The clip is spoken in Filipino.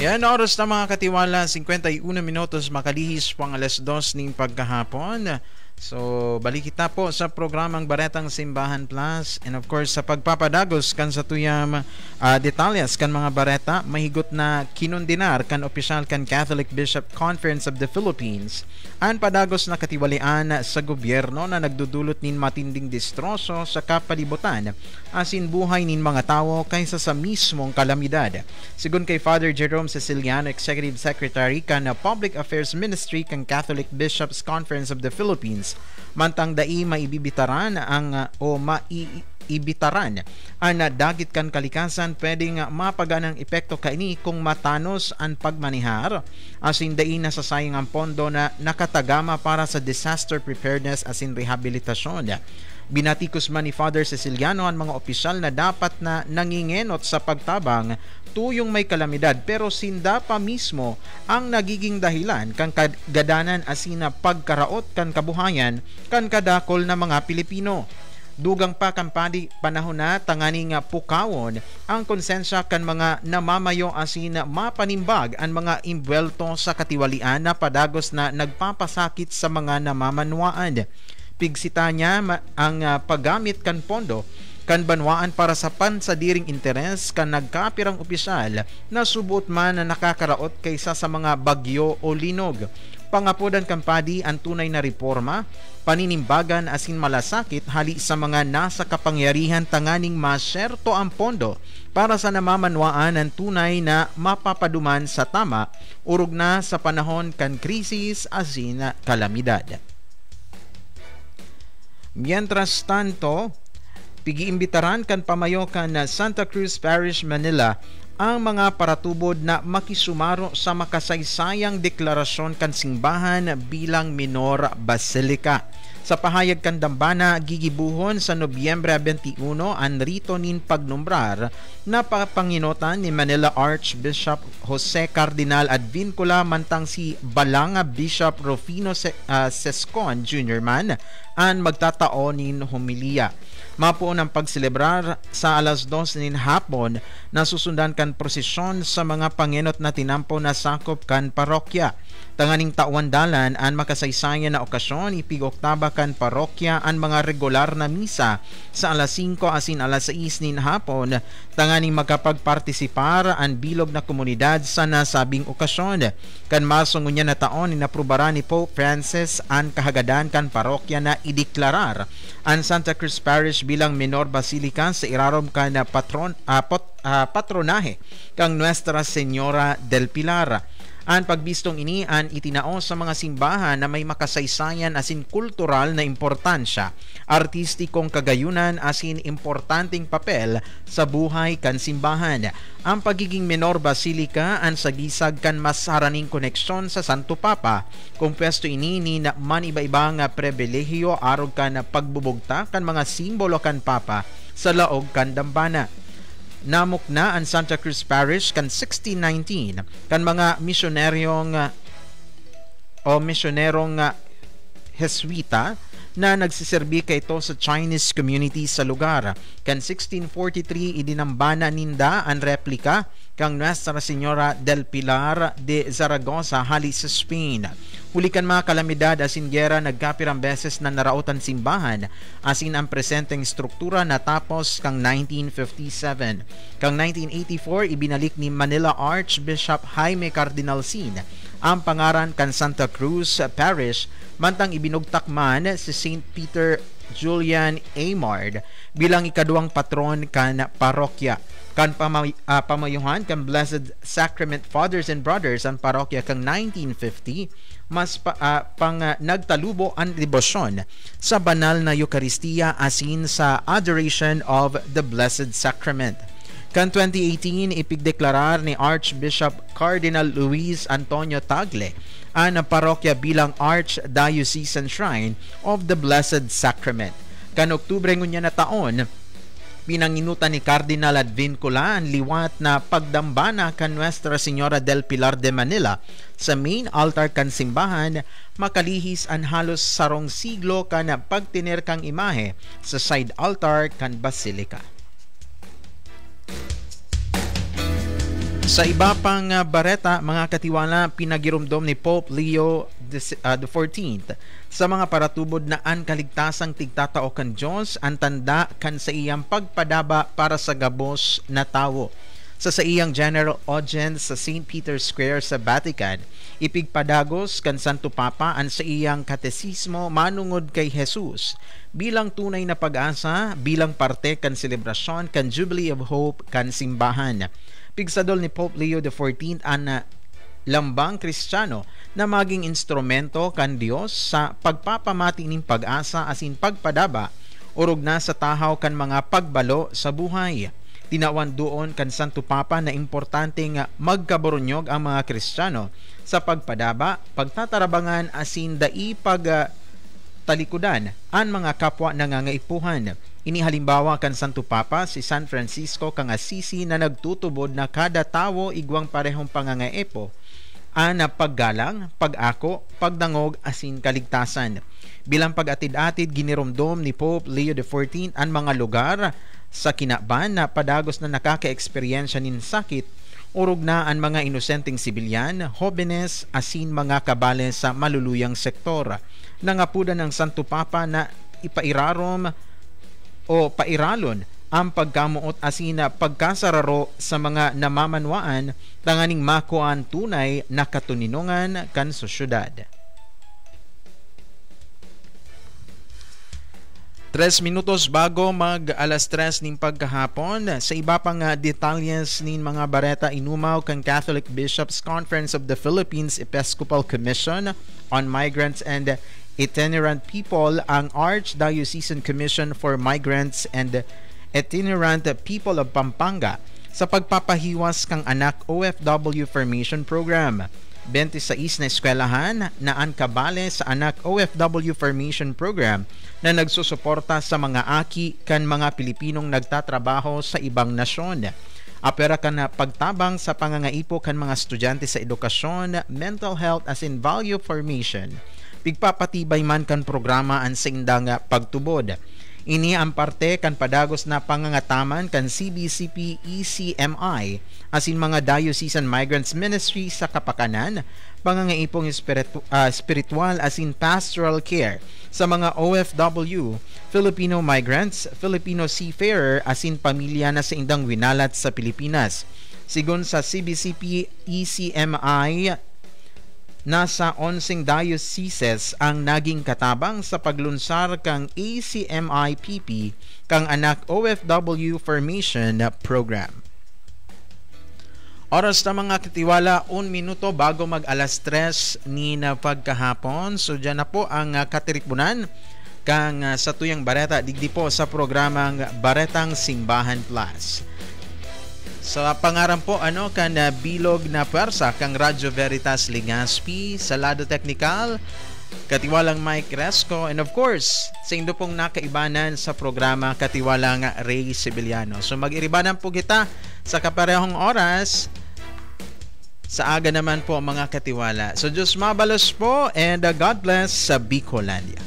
Yan, oras na mga katiwala, 51 minutos makalihis pang alas 2 ning pagkahapon. So, balik kita po sa programang Baretang Simbahan Plus, and of course sa pagpapadagos kan sa tuyam detalyas kan mga bareta mahigot na kinundinar kan opisyal kan Catholic Bishop Conference of the Philippines an padagos na katiwalian sa gobyerno na nagdudulot nin matinding distroso sa kapalibutan asin buhay nin mga tao kaysa sa mismong kalamidad. Sigun kay Father Jerome Ceciliano, Executive Secretary kan Public Affairs Ministry kan Catholic Bishops Conference of the Philippines, mantang dai maibibitaran ang ibitaran ang dagit kan kalikasan pwedeng mapaganang epekto kaini kung matanos ang pagmanihar asin dai nasasayang ang pondo na nakatagama para sa disaster preparedness asin rehabilitasyon. Binatikos man ni Father Ceciliano ang mga opisyal na dapat na nangingenot sa pagtabang tuyong may kalamidad pero sinda pa mismo ang nagiging dahilan kan kagadanan asina pagkaraot kan kabuhayan kan kadakol na mga Pilipino. Dugang pa kampani panahon na tanganing pukawon ang konsensya kan mga namamayo asina mapanimbag ang mga imbwelto sa katiwalian na padagos na nagpapasakit sa mga namamanwaan. Pigsita niya ang paggamit kan pondo kan banwaan para sa pansadiring interes kan nagkapirang opisyal na subot man na nakakaraot kaysa sa mga bagyo o linog. Pangapodan kampadi ang tunay na reforma, paninimbagan asin malasakit hali sa mga nasa kapangyarihan tanganing masyerto ang pondo para sa namamanwaan ng tunay na mapapaduman sa tama urog na sa panahon kan krisis asin kalamidad. Mientras tanto, pigiimbitaran kan pamayo kan Santa Cruz Parish, Manila ang mga paratubod na makisumaro sa makasaysayang deklarasyon kan simbahan bilang minor basilika. Sa pahayag kan dambana gigibuhon sa Nobyembre 21 ang rito nin pagnumbrar na papanginotan ni Manila Archbishop Jose Cardinal Advincula mantang si Balanga Bishop Rufino Sescon Jr. man ang magtataon nin homilya. Mapuon ang pagselebrar sa alas 2 nin hapon na susundan kan prosesyon sa mga pangenot na tinampo na sakop kan parokya. Tanganing tawandalan ang makasaysayan na okasyon ipig-oktaba kan parokya ang mga regular na misa sa alas 5 asin alas 6 nin hapon tanganing makapagpartisipar ang bilog na komunidad sa nasabing okasyon. Kan masungunya na taon inaprubara ni Pope Francis ang kahagadan kan parokya na ideklarar ang Santa Cruz Parish bilang minor basilika sa irarom kan patronahe kang Nuestra Señora del Pilar. Ang pagbistong ini ang itinao sa mga simbahan na may makasaysayan asin kultural na importansya, artistikong kagayunan asin importanteng papel sa buhay kan simbahan. Ang pagiging menor basilika ang sagisag kan mas haraning koneksyon sa Santo Papa, kung pwesto ini ni na man iba-ibang pribilehiyo arog kan pagbubugta kan mga simbolo kan Papa sa laog kan dambana. Namok na ang Santa Cruz Parish kan 1619 kan mga misyoneryong Jesuita na nagsiserbi kay ito sa Chinese community sa lugar. Kan 1643 idinambana ninda ang replika kang Nuestra Señora del Pilar de Zaragoza hali sa Spain. Huli kan mga kalamidad asin gera nagkapirang beses na narautan simbahan asin ang presenteng struktura natapos kang 1957. Kang 1984 ibinalik ni Manila Archbishop Jaime Cardinal Sin ang pangaran kan Santa Cruz Parish mantang ibinugtak man si St. Peter Julian Aymard bilang ikaduang patron kan parokya. Kan pamayuhan kan Blessed Sacrament Fathers and Brothers ang parokya kang 1950 mas nagtalubo ang debosyon sa banal na Eucharistia asin sa adoration of the Blessed Sacrament. Kan 2018 ipigdeklarar ni Archbishop Cardinal Luis Antonio Tagle ang parokya bilang Archdiocesan Shrine of the Blessed Sacrament. Kan Oktubre ngunya na taon, pinanginutan ni Cardinal Advincula ang liwat na pagdambana kan Nuestra Señora del Pilar de Manila sa main altar kan simbahan makalihis ang halos sarong siglo kan pagtiner kang imahe sa side altar kan basilika. Sa iba pang bareta, mga katiwala, pinagirumdom ni Pope Leo the 14th sa mga paratubod na ang kaligtasang tigtatao kan Diyos ang tanda kan sa iyang pagpadaba para sa gabos na tawo. Sa iyang general audience sa St. Peter's Square sa Vatican, ipigpadagos kan Santo Papa ang sa iyang katesismo manungod kay Jesus bilang tunay na pag-asa, bilang parte kan selebrasyon kan Jubilee of Hope kan simbahan. Pigsadol ni Pope Leo the 14th ang lambang Kristiyano na maging instrumento kan Dios sa pagpapamati ning pag-asa asin pagpadaba urog na sa tahaw kan mga pagbalo sa buhay. Tinawan doon kan Santo Papa na importante nga magkaborunyog ang mga Kristiyano sa pagpadaba, pagtatarabangan asin dai talikudan ang mga kapwa nangangaipuhan. Inihalimbawa kan Santo Papa si San Francisco kang Assisi na nagtutubod na kada tawo igwang parehong pangangaepo ang paggalang, pag-ako, pagdangog asin kaligtasan. Bilang pag-atid-atid ginirumdom ni Pope Leo XIV ang mga lugar sa kinaban na padagos na nakaka-eksperyensya nin sakit, urog na ang mga inosenteng sibilyan, hobenes asin mga kabale sa maluluyang sektor. Nangapuda ng Santo Papa na ipairarom o pairalon ang pagkamuot asin pagkasararo sa mga namamanwaan tanganing makuan tunay na katuninongan kan sosyudad. 3 minutos bago mag alas 3 ning pagkahapon, sa iba pang detalles nin mga bareta, inumaw kang Catholic Bishops Conference of the Philippines Episcopal Commission on Migrants and Itinerant People ang Archdiocesan Commission for Migrants and Itinerant People of Pampanga sa pagpapahiwas kang anak OFW Formation Program. 26 na eskwelahan na ang kabale sa anak OFW Formation Program na nagsusuporta sa mga aki kan mga Pilipinong nagtatrabaho sa ibang nasyon. Apera kan pagtabang sa pangangaipo kan mga estudyante sa edukasyon, mental health as in value formation. Pigpapatibay man kan programa ang sa indang pagtubod. Ini ang parte kan padagos na pangangataman kan CBCP ECMI asin mga Diocesan Migrants Ministry sa kapakanan, pangangaipong spiritual asin pastoral care sa mga OFW, Filipino migrants, Filipino seafarer asin pamilya na sa indang winalat sa Pilipinas. Sigon sa CBCP ECMI, nasa 11 dioceses ang naging katabang sa paglunsar kang ACMIPP kang anak OFW Formation Program. Oras na mga katiwala, 1 minuto bago mag alas 3 ni na pagkahapon. So dyan na po ang katirikbunan kang sa tuyang bareta digdi po sa programang Baretang Simbahan Plus. Sa pangaran po kan bilog na pwersa kang Radyo Veritas Ligaspi, sa lado teknikal katiwalang Mike Resco, and of course sa indo pong nakaibanan sa programa katiwalang Ray Sibiliano. So mag-iribanan po kita sa kaparehong oras sa aga naman po mga katiwala. So Diyos mabalos po and God bless sa Bicolandia.